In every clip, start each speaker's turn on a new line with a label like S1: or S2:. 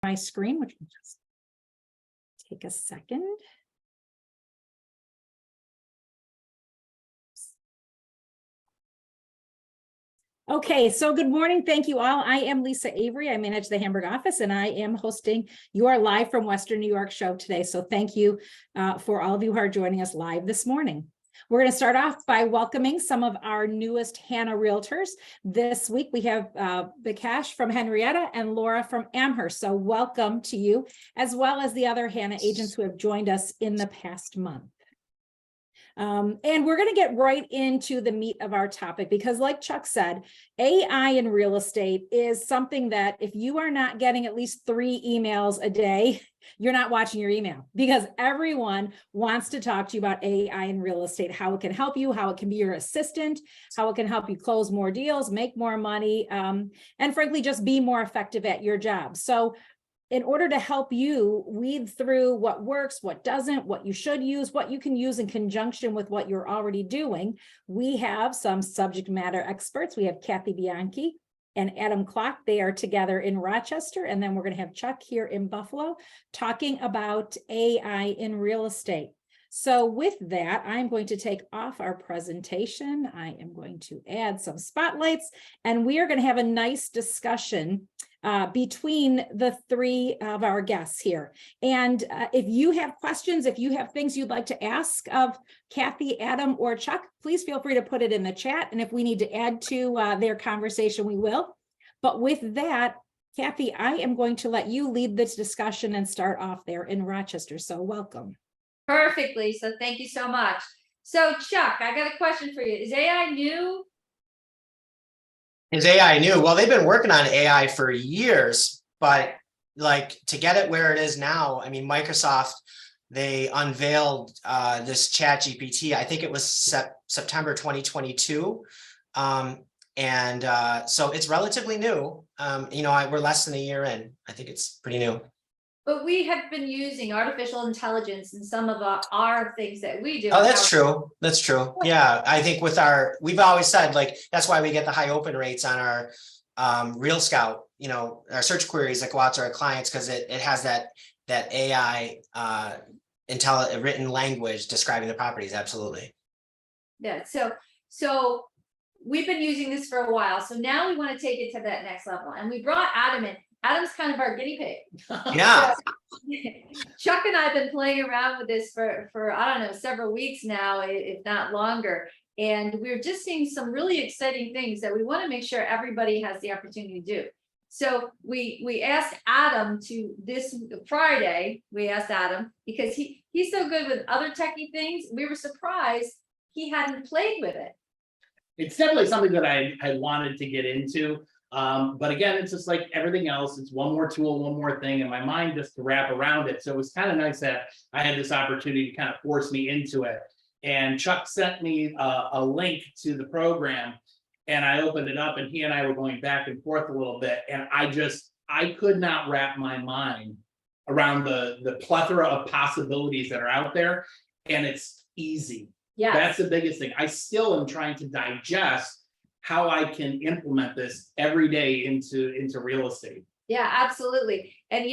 S1: my screen, which will just take a second. Okay, so good morning. Thank you all. I am Lisa Avery. I manage the Hamburg office, and I am hosting your Live from Western New York show today. So thank you for all of you who are joining us live this morning. We're going to start off by welcoming some of our newest Hannah Realtors. This week, we have Bikash from Henrietta and Laura from Amherst. So welcome to you, as well as the other Hannah agents who have joined us in the past month. And we're going to get right into the meat of our topic, because like Chuck said, AI in real estate is something that if you are not getting at least 3 emails a day, you're not watching your email, because everyone wants to talk to you about AI in real estate, how it can help you, how it can be your assistant, how it can help you close more deals, make more money, and frankly, just be more effective at your job. So in order to help you weed through what works, what doesn't, what you should use, what you can use in conjunction with what you're already doing, we have some subject matter experts. We have Kathy Bianchi and Adam Klock. They are together in Rochester. And then we're going to have Chuck here in Buffalo talking about AI in real estate. So with that, I'm going to take off our presentation. I am going to add some spotlights, and we are going to have a nice discussion between the 3 of our guests here. And if you have questions, if you have things you'd like to ask of Kathy, Adam, or Chuck, please feel free to put it in the chat. And if we need to add to their conversation, we will. But with that, Kathy, I am going to let you lead this discussion and start off there in Rochester. So welcome.
S2: Perfectly. So thank you so much. So Chuck, I got a question for you. Is AI new?
S3: Is AI new? Well, they've been working on AI for years, but like to get it where it is now, I mean, Microsoft, they unveiled this Chat GPT. I think it was September 2022. So it's relatively new. We're less than a year in. I think it's pretty new.
S2: But we have been using artificial intelligence in some of our things that we do.
S3: Oh, that's true. That's true. Yeah. I think we've always said, like, that's why we get the high open rates on our Real Scout, our search queries that go out to our clients, because it has that AI written language describing the properties. Absolutely.
S2: Yeah. So we've been using this for a while. So now we want to take it to that next level. And we brought Adam in. Adam's kind of our guinea pig.
S3: Yeah.
S2: Chuck and I have been playing around with this for I don't know, several weeks now, if not longer. And we're just seeing some really exciting things that we want to make sure everybody has the opportunity to do. So we asked Adam this Friday, because he's so good with other techie things. We were surprised he hadn't played with it.
S4: It's definitely something that I wanted to get into. But again, it's just like everything else. It's one more tool, one more thing in my mind just to wrap around it. So it was kind of nice that I had this opportunity to kind of force me into it. And Chuck sent me a link to the program, and I opened it up, and he and I were going back and forth a little bit. And I could not wrap my mind around the plethora of possibilities that are out there. And it's easy.
S2: Yeah,
S4: that's the biggest thing. I still am trying to digest how I can implement this every day into real estate.
S2: Yeah, absolutely. And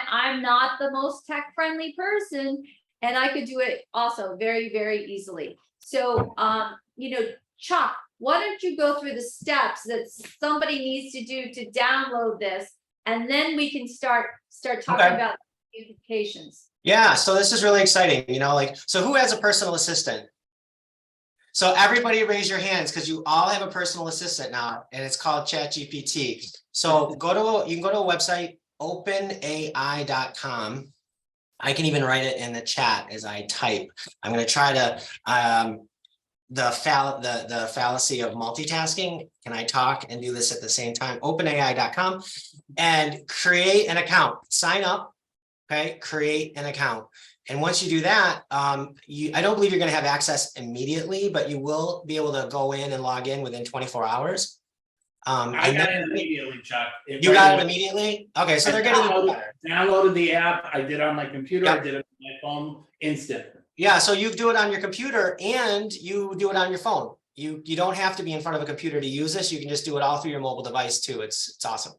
S2: I'm not the most tech friendly person, and I could do it also very, very easily. So Chuck, why don't you go through the steps that somebody needs to do to download this, and then we can start talking about the implications.
S3: Yeah, so this is really exciting, so who has a personal assistant? So everybody raise your hands, because you all have a personal assistant now, and it's called Chat GPT. So you can go to a website, openai.com. I can even write it in the chat as I type. I'm going to try to the fallacy of multitasking. Can I talk and do this at the same time? Openai.com and create an account. Sign up. Okay, create an account. And once you do that, I don't believe you're going to have access immediately, but you will be able to go in and log in within 24 hours.
S4: I got it immediately, Chuck.
S3: You got it immediately? Okay, so they're getting
S4: downloaded the app. I did it on my computer.
S3: Yep.
S4: I did it on my phone instant.
S3: Yeah, so you do it on your computer and you do it on your phone. You don't have to be in front of a computer to use this. You can just do it all through your mobile device too. It's awesome.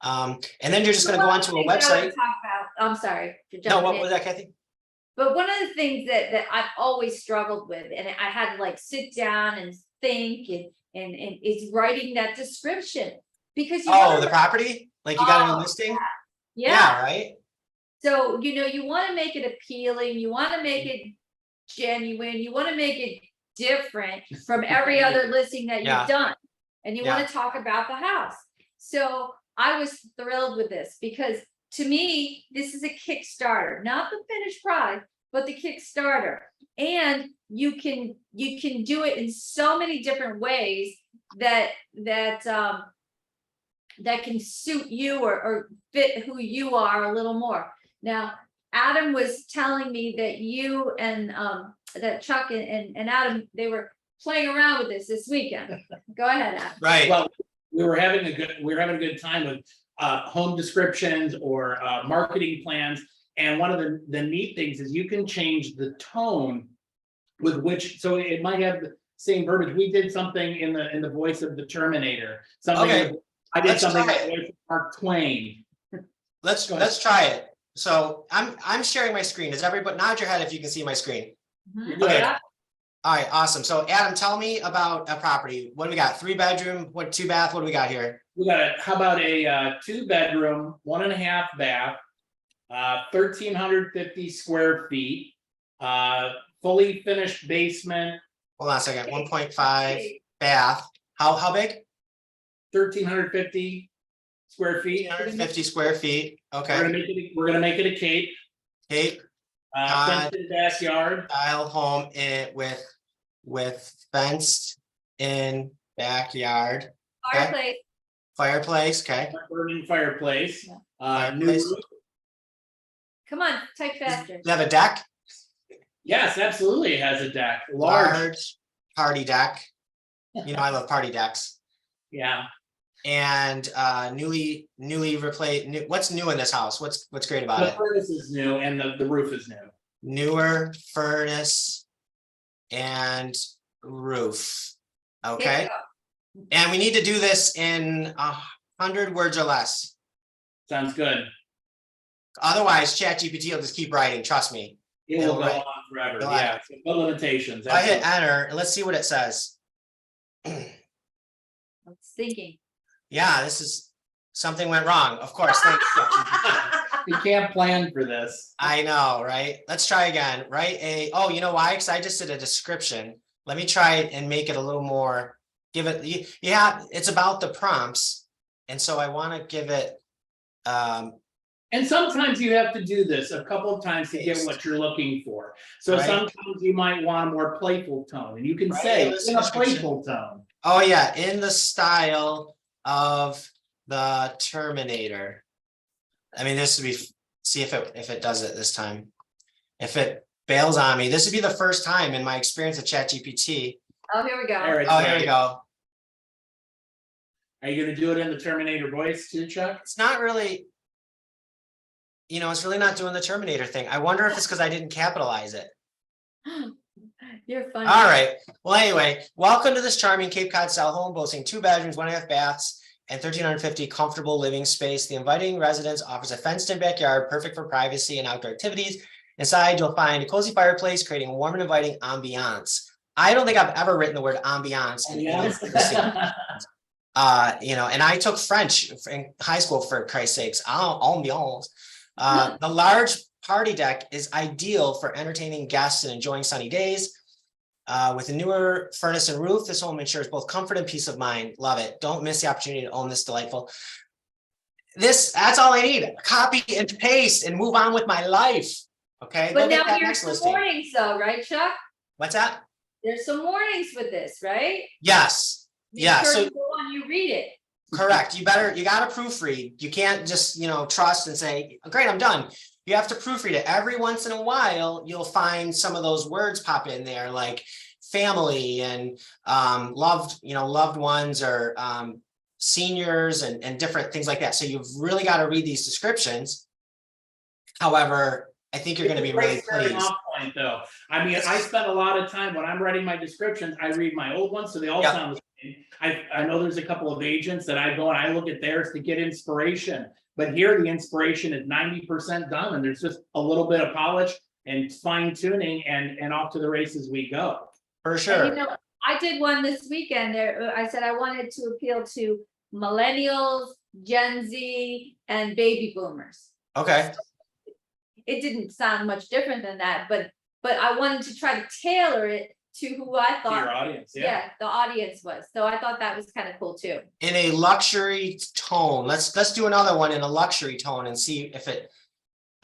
S3: And then you're just gonna go onto a
S2: One of the things I wanna
S3: website.
S2: talk about- I'm sorry. for
S3: No,
S2: jumping
S3: what
S2: in.
S3: was that, Kathy?
S2: But one of the things that I've always struggled with, and I had to like sit down and think and is writing that description. Because you
S3: Oh,
S2: wanna
S3: the
S2: write-
S3: property? Like you got a
S2: Oh,
S3: new listing?
S2: yeah,
S3: Yeah, right?
S2: so you wanna make it appealing, you wanna make it genuine, you wanna make it different from every other listing that
S3: Yeah.
S2: you've done. And you
S3: Yeah.
S2: wanna talk about the house. So I was thrilled with this because to me, this is a Kickstarter, not the finished product, but the Kickstarter. And you can do it in so many different ways that can suit you or fit who you are a little more. Now, Adam was telling me that you and that Chuck and Adam, they were playing around with this weekend. Go ahead, Adam.
S3: Right.
S4: Well, we were having a good time with home descriptions or marketing plans. And one of the neat things is you can change the tone with which, so it might have the same verbiage. We did something in the voice of the Terminator. Something
S3: Okay.
S4: I did
S3: Let's
S4: something
S3: try
S4: in the voice of Mark Twain.
S3: Let's
S4: Go ahead.
S3: try it. So I'm sharing my screen. Does everybody nod your head if you can see my screen?
S2: Mhm.
S3: Okay.
S2: Yeah.
S3: All right, awesome. So Adam, tell me about a property. What do we got? 3-bedroom, 2 bath? What do we got here?
S4: We got how about a 2-bedroom, 1.5 bath, 1,350 square feet, fully finished basement,
S3: Hold on a second. 1.5 bath. How big?
S4: 1,350 square feet.
S3: 350 square feet.
S4: We're
S3: Okay.
S4: gonna make it a cape,
S3: Cape
S4: fenced in backyard.
S3: style home with fenced in backyard.
S2: Fireplace.
S3: Fireplace. Okay.
S4: Burning fireplace, new
S3: Fireplace.
S4: roof.
S2: Come on, type faster.
S3: Does it have a deck?
S4: Yes, absolutely, it has a deck, large,
S3: Party deck. You know, I love party decks.
S4: yeah.
S3: And newly replaced. What's new in this house? What's great about
S4: The
S3: it?
S4: furnace is new and the roof is new.
S3: Newer furnace and roof. Okay, and we need to do this in 100 words or less.
S4: Sounds good.
S3: Otherwise, ChatGPT will just keep writing. Trust me.
S4: It will go
S3: Right.
S4: on forever,
S3: Go on.
S4: yeah, so no limitations.
S3: If I hit enter, and let's see what it says.
S2: I was thinking.
S3: Yeah, this is something went wrong. Of course, thanks. ChatGPT.
S4: You can't plan for this.
S3: I know, right? Let's try again. Oh, you know why? Because I just did a description. Let me try it and make it a little more, give it, yeah, it's about the prompts. And so I want to give it,
S4: And sometimes you have to do this a couple of times to get what you're looking for. So
S3: Right.
S4: sometimes you might want a more playful tone, and you can
S3: Right,
S4: say
S3: let's
S4: in a
S3: description.
S4: playful tone.
S3: oh yeah, in the style of the Terminator. I mean, this would be, see if it does it this time. If it bails on me, this would be the first time in my experience with ChatGPT.
S2: Oh, here we go.
S4: All right,
S3: Oh, here we go.
S4: Are you gonna do it in the Terminator voice too, Chuck?
S3: It's not really, it's really not doing the Terminator thing. I wonder if it's because I didn't capitalize it.
S2: You're funny.
S3: All right. Well, anyway, welcome to this charming Cape Cod style home boasting 2 bedrooms, 1.5 baths, and 1,350 comfortable living space. The inviting residence offers a fenced-in backyard, perfect for privacy and outdoor activities. Inside, you'll find a cozy fireplace, creating a warm and inviting ambiance. I don't think I've ever written the word ambiance in any of this. And I took French in high school, for Christ's sakes. Ambiance. The large party deck is ideal for entertaining guests and enjoying sunny days. With a newer furnace and roof, this home ensures both comfort and peace of mind. Love it. Don't miss the opportunity to own this delightful. That's all I need. Copy and paste and move on with my life. Okay.
S2: But
S3: Go get
S2: now
S3: that
S2: there's
S3: next
S2: some
S3: listing.
S2: warnings though, right, Chuck?
S3: What's that?
S2: There's some warnings with this, right?
S3: Yes.
S2: Make
S3: Yeah,
S2: sure
S3: so-
S2: you go on, you read it.
S3: Correct. You gotta proofread. You can't just, trust and say, great, I'm done. You have to proofread it. Every once in a while, you'll find some of those words pop in there, like family and loved ones, or seniors and different things like that. So you've really got to read these descriptions. However, I think you're going to be really
S4: Starting
S3: pleased.
S4: off point though. I mean, I spend a lot of time when I'm writing my descriptions, I read my old ones, so they all
S3: Yeah.
S4: sound the I know there's a couple of agents that I go and I look at theirs to get inspiration, but here the inspiration is 90% done, and there's just a little bit of polish and fine tuning, and off to the races we go.
S3: For
S2: And
S3: sure.
S2: you know, I did one this weekend there. I said I wanted to appeal to millennials, Gen Z, and baby boomers.
S3: Okay,
S2: It didn't sound much different than that, but I wanted to try to tailor it to who I
S4: To your
S2: thought,
S4: audience, yeah.
S2: yeah, the audience was. So I thought that was kind of cool too.
S3: in a luxury tone. Let's do another one in a luxury tone and see if it.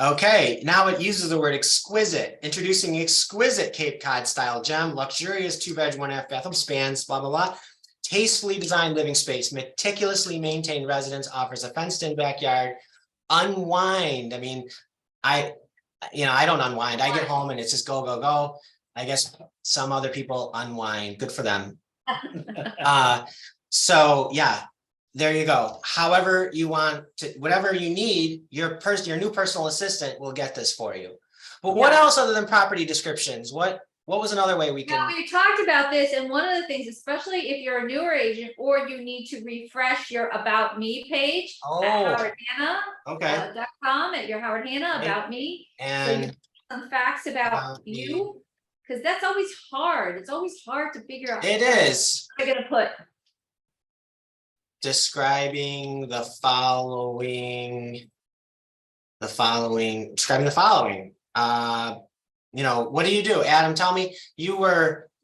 S3: Okay, now it uses the word exquisite, introducing exquisite Cape Cod style gem, luxurious 2-bed, 1.5 bathroom spans, blah, blah, blah. Tastefully designed living space, meticulously maintained residence, offers a fenced in backyard. Unwind. I mean, I don't unwind. I get home and it's just go, go, go. I guess some other people unwind. Good for them. So yeah, there you go. However you want to, whatever you need, your new personal assistant will get this for you. But what
S2: Yeah.
S3: else other than property descriptions? What was another way we
S2: Now,
S3: can?
S2: we talked about this, and one of the things, especially if you're a newer agent or you need to refresh your About Me page
S3: Oh.
S2: at
S3: Okay,
S2: howardhanna.com, at your Howard Hanna, About Me.
S3: and
S2: Some facts about
S3: About
S2: you, because that's always hard. It's always hard to figure out.
S3: it is
S2: What I'm gonna put.
S3: describing the following. Describing the following. What do you do? Adam, tell me, you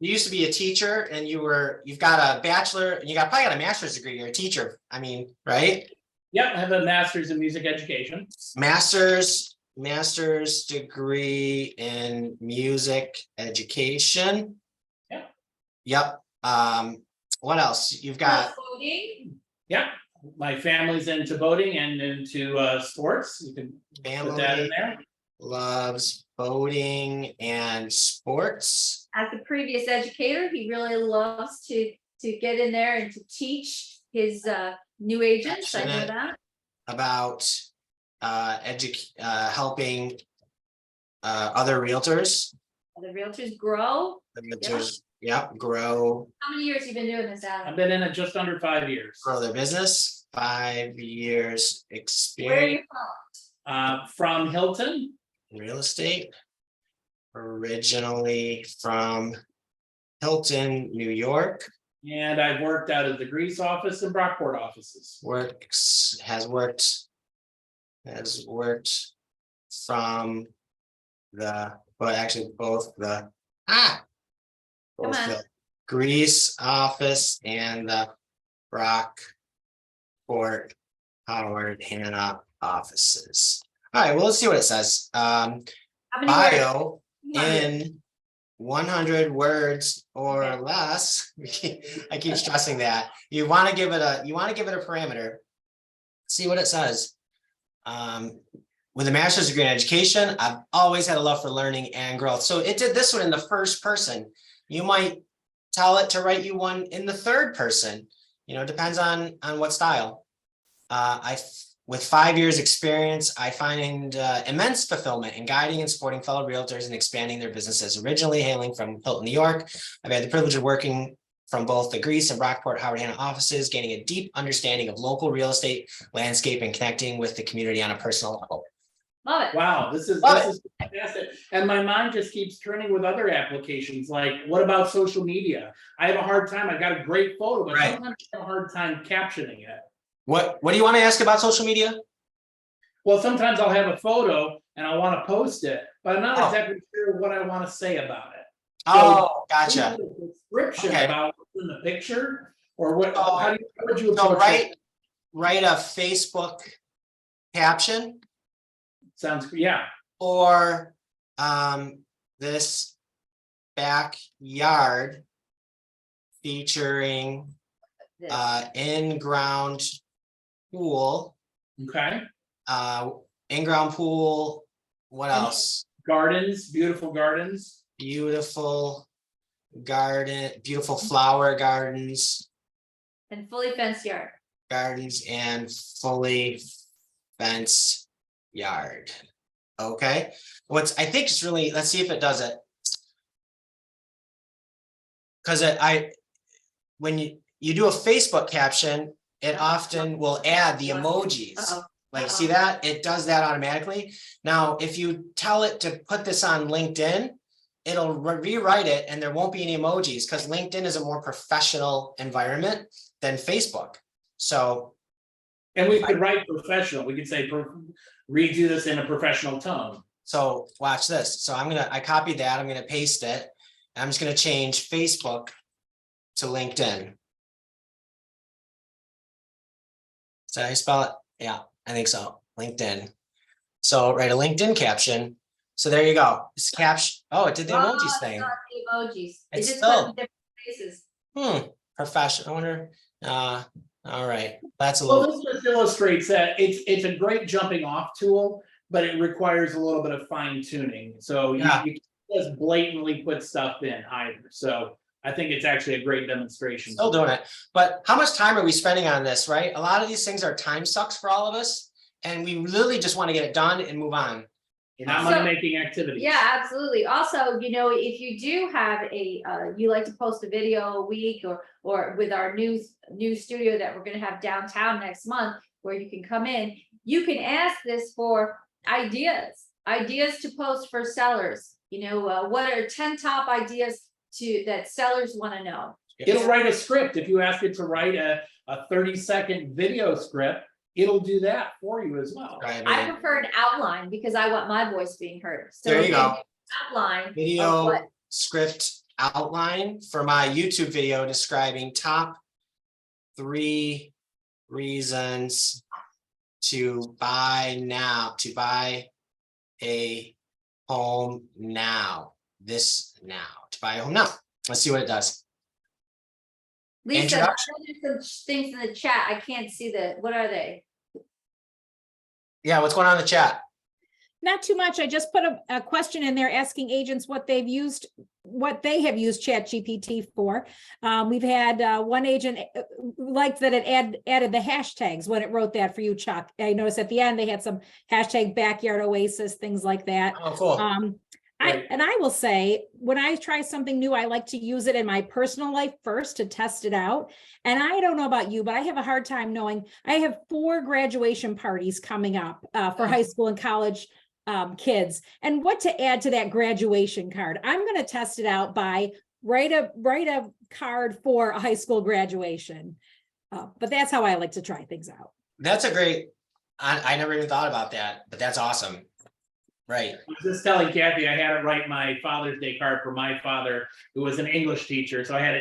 S3: used to be a teacher and you've got a bachelor and you probably got a master's degree. You're a teacher. I mean, right?
S4: Yep, I have a master's in music education.
S3: Master's degree in music education.
S4: Yep.
S3: Yep. What else? You've got
S2: Voting.
S4: Yep, my family's into boating and into sports. You can put that in
S3: family
S4: there.
S3: loves boating and sports.
S2: As a previous educator, he really loves to get in there and to teach his new agents. I know
S3: Passionate.
S2: that.
S3: About helping other realtors.
S2: The realtors grow.
S3: The realtors, grow
S2: How many years you been doing this, Adam?
S4: I've been in it just under 5 years.
S3: their business. 5 years
S2: Where are
S3: experience
S2: you from?
S4: From Hilton.
S3: in real estate. Originally from Hilton, New York.
S4: And I've worked out of the Greece office and Brockport offices.
S3: Has worked from both the Greece office and the Brockport Howard Hanna offices. All right, well, let's see what it says.
S2: How many
S3: Bio
S2: words?
S3: in 100 words or
S2: Okay.
S3: less. I keep stressing that. You want to give it a parameter. See what it says. With a master's degree in education, I've always had a love for learning and growth. So it did this one in the first person. You might tell it to write you one in the third person. It depends on what style. With 5 years experience, I find immense fulfillment in guiding and supporting fellow realtors and expanding their businesses. Originally hailing from Hilton, New York, I've had the privilege of working from both the Greece and Brockport Howard Hanna offices, gaining a deep understanding of local real estate landscape and connecting with the community on a personal level.
S2: Love it.
S4: Wow, this is fantastic. And my mind just keeps turning with other applications. Like, what about social media? I have a hard time. I got a great photo, but
S3: Right.
S4: sometimes I have a hard time captioning it.
S3: What do you want to ask about social media?
S4: Well, sometimes I'll have a photo and I want to post it, but I'm not
S3: Oh.
S4: exactly sure what I want to say about it.
S3: Oh, gotcha.
S4: Description
S3: Okay.
S4: about what's in the picture, or what?
S3: Oh.
S4: How would you
S3: So
S4: approach it?
S3: write a Facebook caption
S4: Sounds, yeah.
S3: or this backyard featuring
S2: This.
S3: in-ground pool,
S4: Okay.
S3: in-ground pool. What
S4: And-
S3: else?
S4: Gardens, beautiful gardens.
S3: Beautiful garden, beautiful flower gardens,
S2: And fully fenced yard.
S3: and fully fenced yard. Okay, I think it's really, let's see if it does it. Because when you do a Facebook caption, it often will add the emojis.
S2: Uh-oh.
S3: Like, see that? It does that automatically. Now, if you tell it to put this on LinkedIn, it'll rewrite it and there won't be any emojis because LinkedIn is a more professional environment than Facebook. So,
S4: And we could write professional, we could say, redo this in a professional tone.
S3: so watch this. So I copied that, I'm gonna paste it. I'm just gonna change Facebook to LinkedIn. Is that how you spell it? Yeah, I think so, LinkedIn. So write a LinkedIn caption. So there you go. It's caption. Oh, it did the emojis
S2: it's
S3: thing.
S2: not the emojis. It
S3: It's
S2: just
S3: still-
S2: put different faces.
S3: Professional. I wonder. All right. That's a
S4: Well,
S3: little.
S4: this just illustrates that it's a great jumping off tool, but it requires a little bit of fine tuning. So you
S3: Yeah.
S4: can't just blatantly put stuff in either. So I think it's actually a great demonstration.
S3: Still doing it. But how much time are we spending on this, right? A lot of these things are time sucks for all of us. And we really just want to get it done and move on.
S4: Not
S2: So-
S4: money making activities.
S2: Yeah, absolutely. Also, if you do have you like to post a video a week or with our new studio that we're gonna have downtown next month, where you can come in, you can ask this for ideas to post for sellers. What are 10 top ideas that sellers want to know?
S4: It'll write a script. If you ask it to write a 30-second video script, it'll do that for you as well.
S3: Right?
S2: I prefer an outline because I want my voice being heard. So
S3: There you
S2: again,
S3: go.
S2: Outline. of
S3: Video
S2: what-
S3: script outline for my YouTube video describing top 3 reasons to buy a home now. To buy a home now. Let's see what it does.
S2: Lisa, I know
S3: Introduction.
S2: there's some things in the chat. I can't see what are they?
S3: Yeah, what's going on in the chat?
S1: Not too much. I just put a question in there asking agents what they have used ChatGPT for. We've had one agent liked that it added the hashtags when it wrote that for you, Chuck. I noticed at the end they had some hashtag backyard oasis, things like that.
S3: Oh, cool.
S4: Right.
S1: I will say, when I try something new, I like to use it in my personal life first to test it out. And I don't know about you, but I have a hard time knowing. I have 4 graduation parties coming up for high school and college kids, and what to add to that graduation card. I'm going to test it out by write a card for a high school graduation. But that's how I like to try things out.
S3: That's a great, I never even thought about that, but that's awesome. Right.
S4: I was just telling Kathy, I had to write my Father's Day card for my father, who was an English teacher. So I had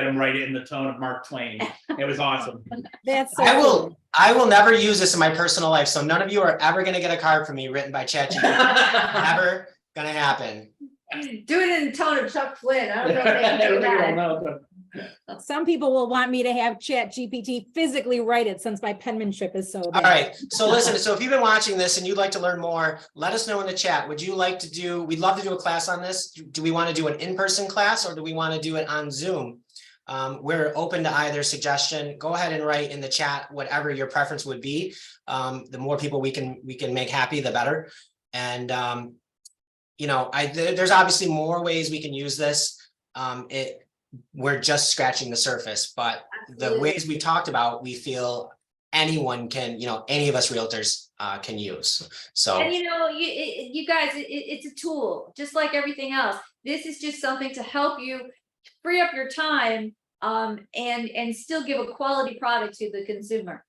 S4: him write it in the tone of Mark Twain. It was awesome.
S1: That's so cool.
S3: I will never use this in my personal life. So none of you are ever going to get a card from me written by ChatGPT. Never going to happen.
S2: Do it in the tone of Chuck Flynn. I don't know if they can do that.
S1: Some people will want me to have ChatGPT physically write it since my penmanship is so
S3: All
S1: bad.
S3: right. So listen, so if you've been watching this and you'd like to learn more, let us know in the chat. We'd love to do a class on this. Do we want to do an in-person class or do we want to do it on Zoom? We're open to either suggestion. Go ahead and write in the chat whatever your preference would be. The more people we can make happy, the better. And there's obviously more ways we can use this. We're just scratching the surface, but the ways we talked about, we feel anyone can, any of us realtors can use. So,
S2: And you guys, it's a tool, just like everything else. This is just something to help you free up your time and still give a quality product to the consumer,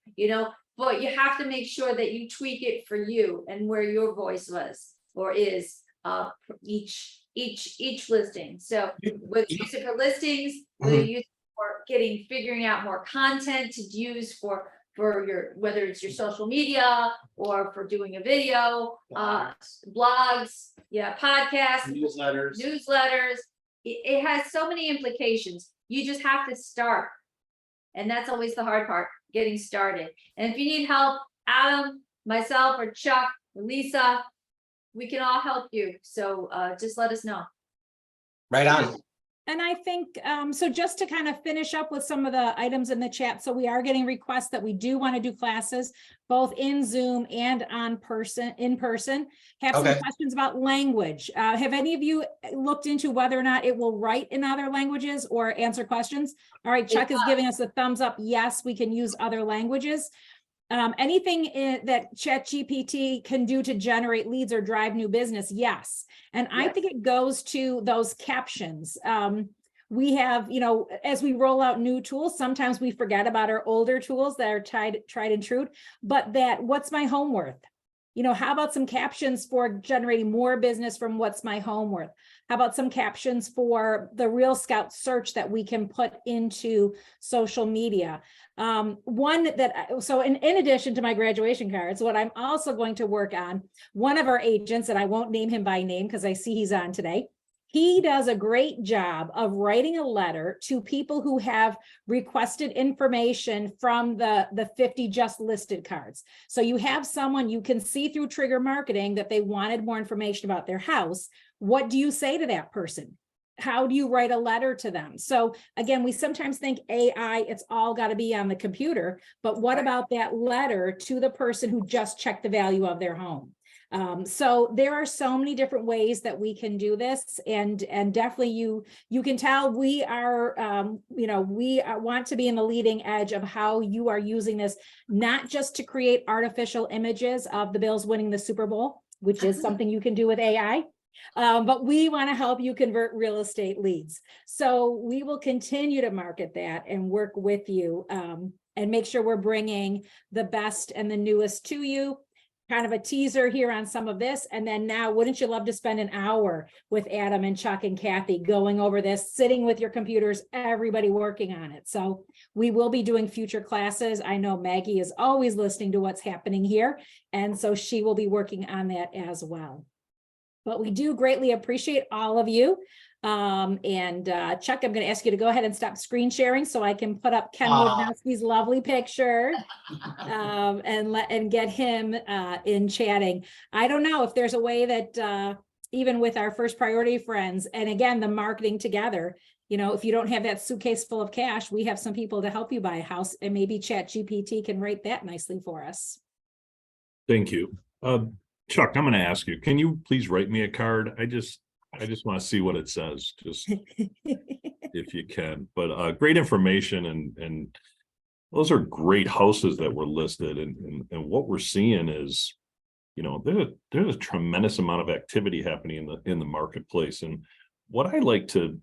S2: but you have to make sure that you tweak it for you and where your voice was or is each listing. So whether you use it for listings, whether you use it for figuring out more content to use for your, whether it's your social media or for doing a video, blogs, podcasts, newsletters. It has so many implications. You just have to start. And that's always the hard part, getting started. And if you need help, Adam, myself, or Chuck, or Lisa, we can all help you. So just let us know.
S3: right on.
S1: And I think, so just to kind of finish up with some of the items in the chat. So we are getting requests that we do want to do classes both in Zoom and in person. Have some
S3: Okay.
S1: questions about language. Have any of you looked into whether or not it will write in other languages or answer questions? All right, Chuck is giving us a thumbs up. Yes, we can use other languages. Anything that ChatGPT can do to generate leads or drive new business, yes. And I
S2: Yes.
S1: think it goes to those captions. We have, as we roll out new tools, sometimes we forget about our older tools that are tried and true, but what's my home worth? How about some captions for generating more business from what's my home worth? How about some captions for the Real Scout search that we can put into social media? So in addition to my graduation cards, what I'm also going to work on, one of our agents, and I won't name him by name because I see he's on today, he does a great job of writing a letter to people who have requested information from the 50 just listed cards. So you have someone you can see through trigger marketing that they wanted more information about their house. What do you say to that person? How do you write a letter to them? So again, we sometimes think AI, it's all got to be on the computer, but what about that letter to the person who just checked the value of their home? So there are so many different ways that we can do this, and definitely you can tell we are want to be in the leading edge of how you are using this, not just to create artificial images of the Bills winning the Super Bowl, which is something you can do with AI. But we want to help you convert real estate leads. So we will continue to market that and work with you and make sure we're bringing the best and the newest to you. Kind of a teaser here on some of this. And then now, wouldn't you love to spend an hour with Adam and Chuck and Kathy going over this, sitting with your computers, everybody working on it. So we will be doing future classes. I know Maggie is always listening to what's happening here. And so she will be working on that as well. But we do greatly appreciate all of you. Chuck, I'm going to ask you to go ahead and stop screen sharing so I can put up Ken Wojnowski's lovely picture and get him in chatting. I don't know if there's a way that even with our first priority friends, and again, the marketing together, if you don't have that suitcase full of cash, we have some people to help you buy a house, and maybe ChatGPT can write that nicely for us.
S5: Thank you. Chuck, I'm going to ask you, can you please write me a card? I just want to see what it says, just if you can. But great information, and those are great houses that were listed, and what we're seeing is, there's a tremendous amount of activity happening in the marketplace. And what I like to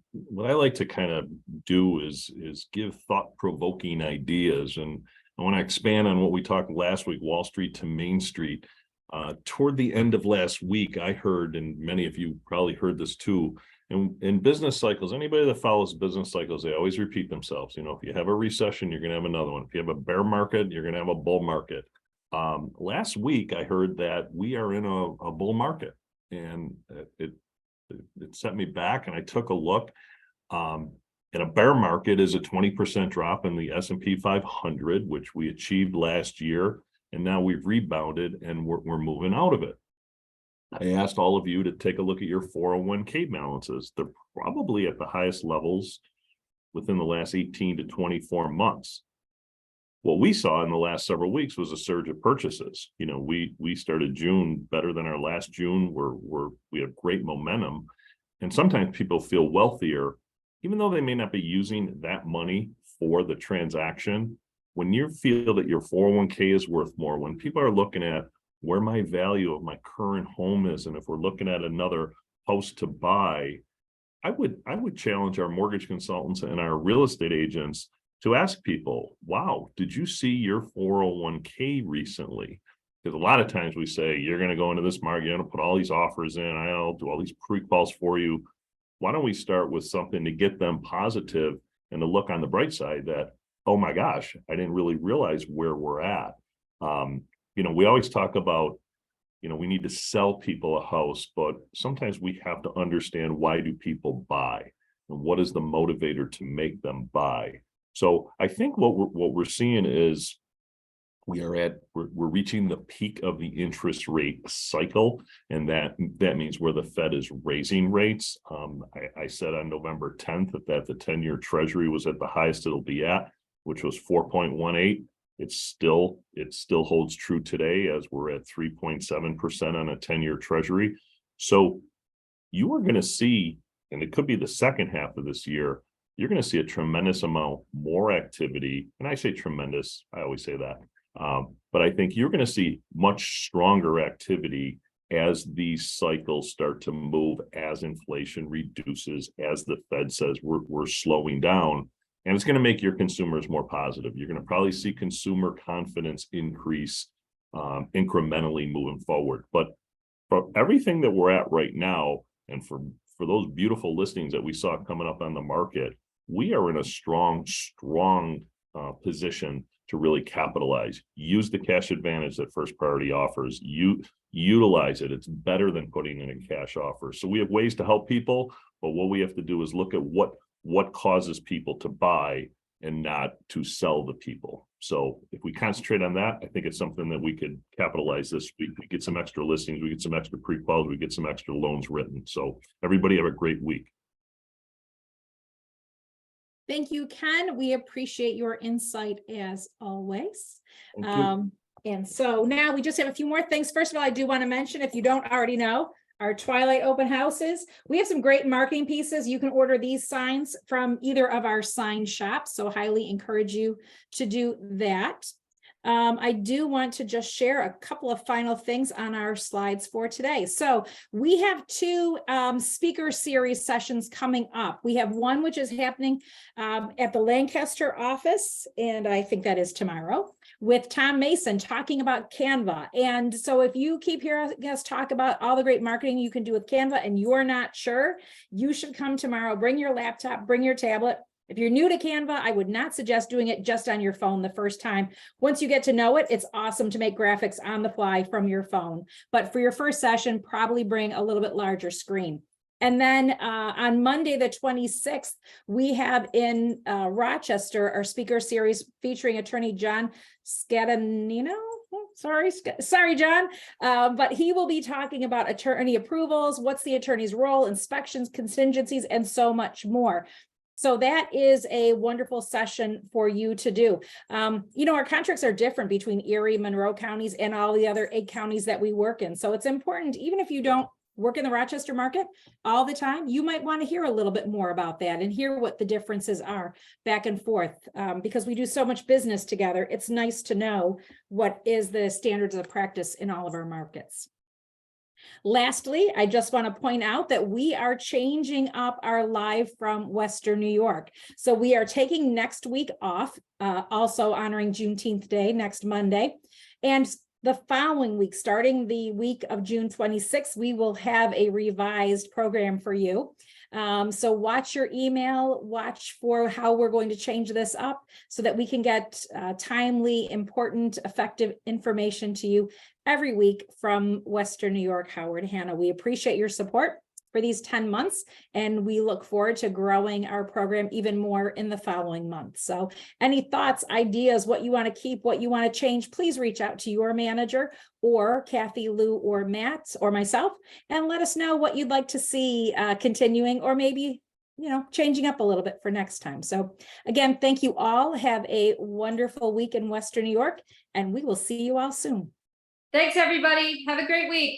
S5: kind of do is give thought-provoking ideas. And I want to expand on what we talked last week, Wall Street to Main Street. Toward the end of last week, I heard, and many of you probably heard this too, in business cycles, anybody that follows business cycles, they always repeat themselves. If you have a recession, you're going to have another one. If you have a bear market, you're going to have a bull market. Last week, I heard that we are in a bull market, and it set me back, and I took a look. And a bear market is a 20% drop in the S&P 500, which we achieved last year. And now we've rebounded and we're moving out of it. I asked all of you to take a look at your 401k balances. They're probably at the highest levels within the last 18 to 24 months. What we saw in the last several weeks was a surge of purchases. We started June better than our last June. We have great momentum. And sometimes people feel wealthier, even though they may not be using that money for the transaction. When you feel that your 401k is worth more, when people are looking at where my value of my current home is, and if we're looking at another house to buy, I would challenge our mortgage consultants and our real estate agents to ask people, wow, did you see your 401k recently? Because a lot of times we say, you're going to go into this market, you're going to put all these offers in, I'll do all these pre-quals for you. Why don't we start with something to get them positive and to look on the bright side that, oh my gosh, I didn't really realize where we're at. We always talk about, we need to sell people a house, but sometimes we have to understand, why do people buy, and what is the motivator to make them buy? So I think what we're seeing is we're reaching the peak of the interest rate cycle, and that means where the Fed is raising rates. I said on November 10th that the 10-year Treasury was at the highest it'll be at, which was 4.18. It still holds true today, as we're at 3.7% on a 10-year Treasury. So you are going to see, and it could be the second half of this year, you're going to see a tremendous amount more activity. And I say tremendous, I always say that. But I think you're going to see much stronger activity as these cycles start to move, as inflation reduces, as the Fed says we're slowing down. And it's going to make your consumers more positive. You're going to probably see consumer confidence increase incrementally moving forward. But for everything that we're at right now, and for those beautiful listings that we saw coming up on the market, we are in a strong position to really capitalize. Use the cash advantage that First Priority offers. Utilize it. It's better than putting in a cash offer. So we have ways to help people, but what we have to do is look at what causes people to buy and not to sell the people. So if we concentrate on that, I think it's something that we could capitalize this week. We get some extra listings, we get some extra pre-quals, we get some extra loans written. So everybody have a great week.
S1: Thank you, Ken. We appreciate your insight as always.
S5: Thank you.
S1: And so now we just have a few more things. First of all, I do want to mention, if you don't already know, our Twilight open houses. We have some great marketing pieces. You can order these signs from either of our sign shops, so highly encourage you to do that. I do want to just share a couple of final things on our slides for today. So we have two speaker series sessions coming up. We have one which is happening at the Lancaster office, and I think that is tomorrow, with Tom Mason talking about Canva. And so if you keep hearing us talk about all the great marketing you can do with Canva and you're not sure, you should come tomorrow. Bring your laptop, bring your tablet. If you're new to Canva, I would not suggest doing it just on your phone the first time. Once you get to know it, it's awesome to make graphics on the fly from your phone. But for your first session, probably bring a little bit larger screen. And then on Monday, the 26th, we have in Rochester our speaker series featuring attorney John Scadanino. Sorry, John. But he will be talking about attorney approvals, what's the attorney's role, inspections, contingencies, and so much more. So that is a wonderful session for you to do. Our contracts are different between Erie, Monroe counties, and all the other 8 counties that we work in. So it's important, even if you don't work in the Rochester market all the time, you might want to hear a little bit more about that and hear what the differences are back and forth. Because we do so much business together, it's nice to know what is the standards of practice in all of our markets. Lastly, I just want to point out that we are changing up our live from Western New York. So we are taking next week off, also honoring Juneteenth Day next Monday. And the following week, starting the week of June 26th, we will have a revised program for you. So watch your email, watch for how we're going to change this up so that we can get timely, important, effective information to you every week from Western New York, Howard Hanna. We appreciate your support for these 10 months, and we look forward to growing our program even more in the following months. So any thoughts, ideas, what you want to keep, what you want to change, please reach out to your manager or Kathy, Lou, or Matt, or myself, and let us know what you'd like to see continuing, or maybe changing up a little bit for next time. So again, thank you all. Have a wonderful week in Western New York, and we will see you all soon.
S2: Thanks, everybody. Have a great week.